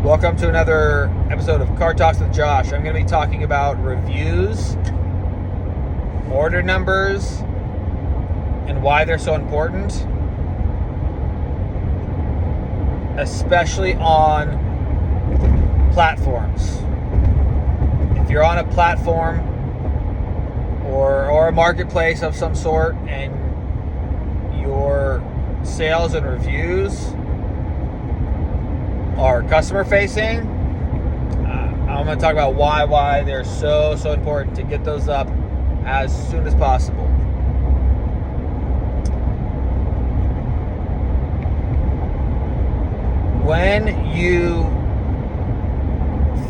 Welcome to another episode of Car Talks with Josh. I'm going to be talking about reviews, order numbers, and why they're so important, especially on platforms. If you're on a platform or a marketplace of some sort and your sales and reviews are customer facing, I'm going to talk about why they're so important to get those up as soon as possible. When you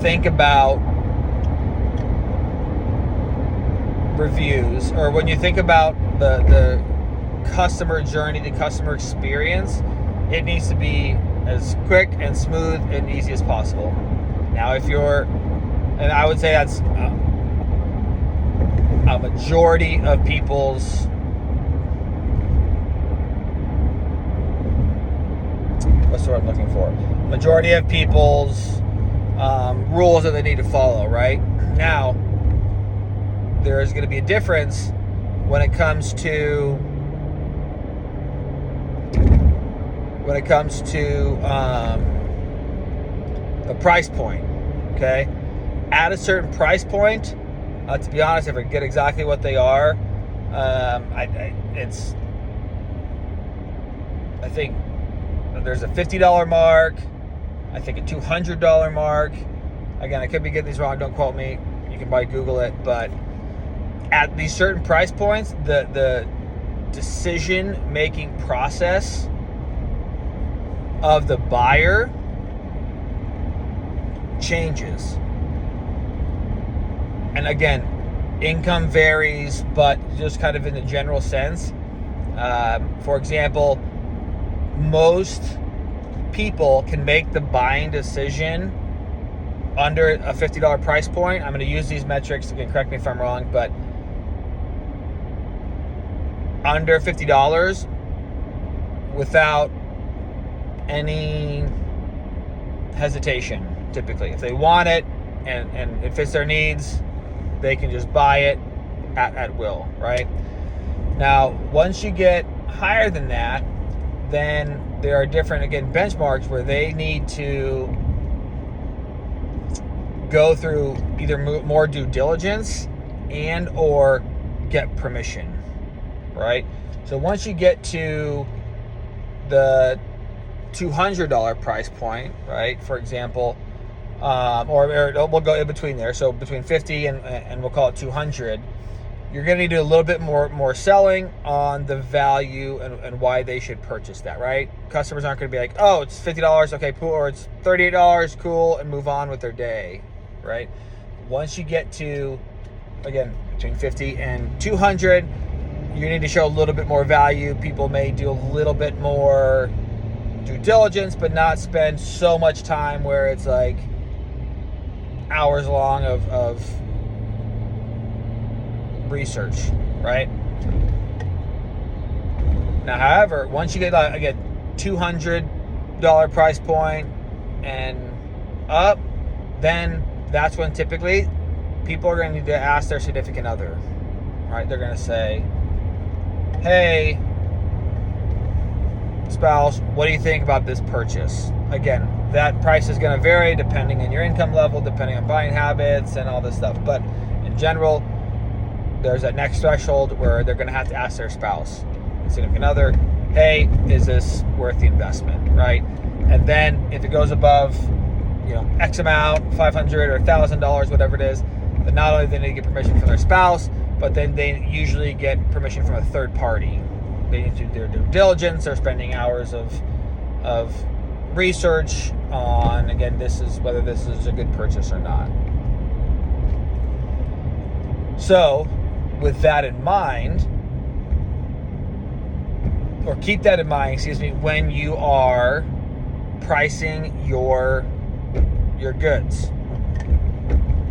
think about reviews, or when you think about the customer journey, the customer experience, it needs to be as quick and smooth and easy as possible. Now, and I would say that's a majority of people's majority of people's rules that they need to follow, right? Now, there's going to be a difference when it comes to a price point. Okay, at a certain price point, to be honest, I forget exactly what they are. I think there's a $50 mark. I think a $200 mark. Again, I could be getting these wrong. Don't quote me. You can probably Google it. But at these certain price points, the decision-making process of the buyer changes. And again, income varies, but just kind of in the general sense. For example, most people can make the buying decision under a $50 price point. I'm going to use these metrics. Again, correct me if I'm wrong, but under $50 without any hesitation. Typically, if they want it and it fits their needs, they can just buy it at will, right? Now, once you get higher than that, then there are different, again, benchmarks where they need to go through either more due diligence and or get permission, right? So once you get to the $200 price point, right, for example, or we'll go in between there, so between 50 and we'll call it 200, you're going to need to do a little bit more selling on the value and why they should purchase that, right? Customers aren't going to be like, oh, it's $50, okay, cool, or it's $38, cool, and move on with their day, right? Once you get to, again, between 50 and 200, you need to show a little bit more value. People may do a little bit more due diligence, but not spend so much time where it's like hours long of research, right? Now, however, once you get again $200 price point and up, then that's when typically people are going to need to ask their significant other, right? They're going to say, hey, spouse, what do you think about this purchase? Again, that price is going to vary depending on your income level, depending on buying habits and all this stuff. But in general, there's that next threshold where they're going to have to ask their spouse, significant other, hey, is this worth the investment, right? And then if it goes above, X amount, $500 or $1,000, whatever it is, then not only do they need to get permission from their spouse, but then they usually get permission from a third party. They need to do their due diligence. They're spending hours of research on, again, whether this is a good purchase or not. So, with that in mind, or keep that in mind, when you are pricing your goods.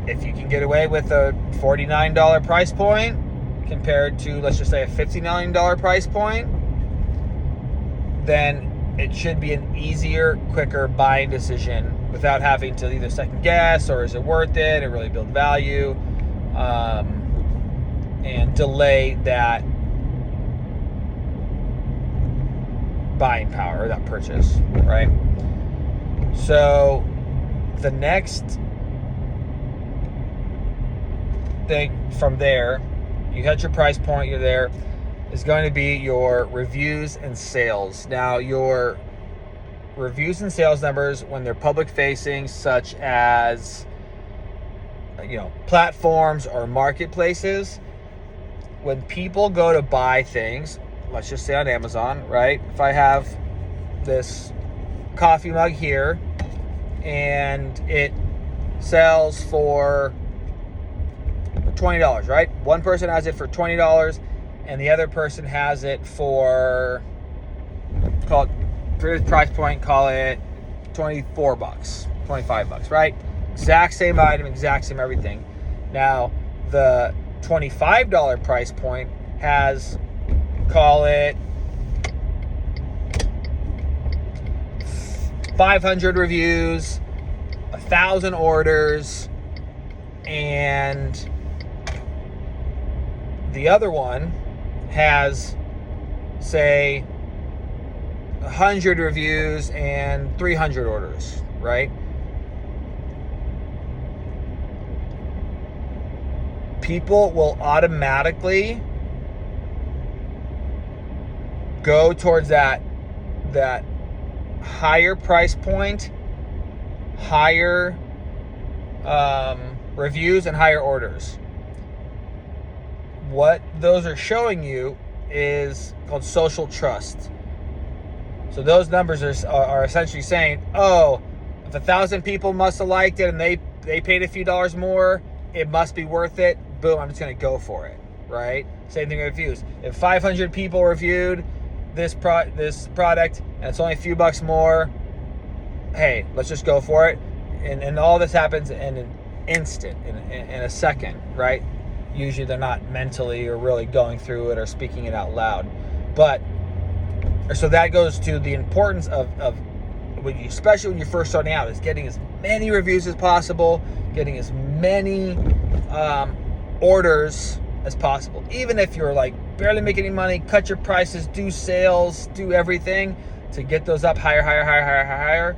If you can get away with a $49 price point compared to, let's just say, a $59 price point, then it should be an easier, quicker buying decision without having to either second guess or is it worth it, or really build value, and delay that buying power or that purchase, right? So the next thing from there, you got your price point, you're there, is going to be your reviews and sales. Now, your reviews and sales numbers, when they're public facing, such as, platforms or marketplaces, when people go to buy things, let's just say on Amazon, right? If I have this coffee mug here and it sells for $20, right? One person has it for $20 and the other person has it for, for this price point, call it $24, $25, right? Exact same item, exact same everything. Now, the $25 price point has, call it 500 reviews, 1,000 orders, and the other one has, say, 100 reviews and 300 orders, right? People will automatically go towards that higher price point, higher reviews, and higher orders. What those are showing you is called social trust. So those numbers are essentially saying, oh, if 1,000 people must have liked it and they paid a few dollars more, it must be worth it. Boom, I'm just going to go for it, right? Same thing with reviews. If 500 people reviewed this product and it's only a few bucks more, hey, let's just go for it. And all this happens in an instant, in a second, right? Usually they're not mentally or really going through it or speaking it out loud. But so that goes to the importance of especially when you're first starting out, is getting as many reviews as possible, getting as many orders as possible. Even if you're like barely making any money, cut your prices, do sales, do everything to get those up higher.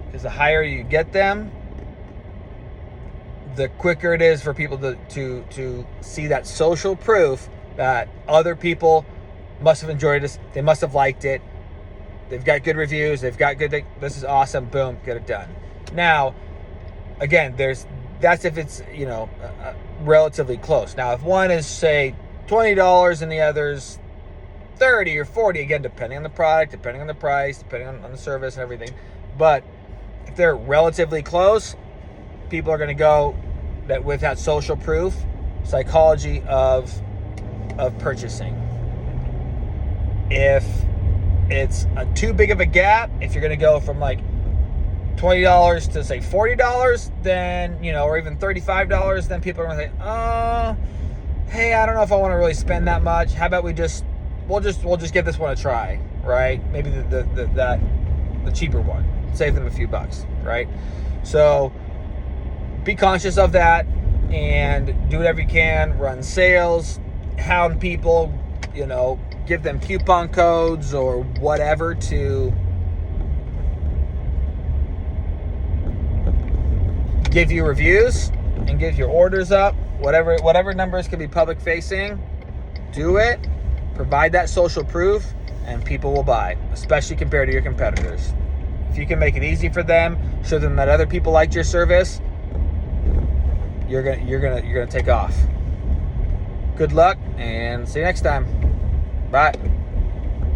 Because the higher you get them, the quicker it is for people to see that social proof that other people must have enjoyed this, they must have liked it, they've got good reviews, this is awesome, boom, get it done. Now, again, that's if it's, relatively close. Now, if one is, say, $20 and the other's $30 or $40, again, depending on the product, depending on the price, depending on the service and everything. But if they're relatively close, people are going to go with that social proof, psychology of purchasing. If it's too big of a gap, if you're going to go from like $20 to say $40, then, or even $35, then people are going to say, oh, hey, I don't know if I want to really spend that much. How about we'll just give this one a try, right? Maybe the cheaper one, save them a few bucks, right? So be conscious of that and do whatever you can. Run sales, hound people, give them coupon codes or whatever to give you reviews and give your orders up. Whatever numbers can be public facing, do it. Provide that social proof, and people will buy, especially compared to your competitors. If you can make it easy for them, show them that other people liked your service, you're gonna take off. Good luck, and see you next time. Bye.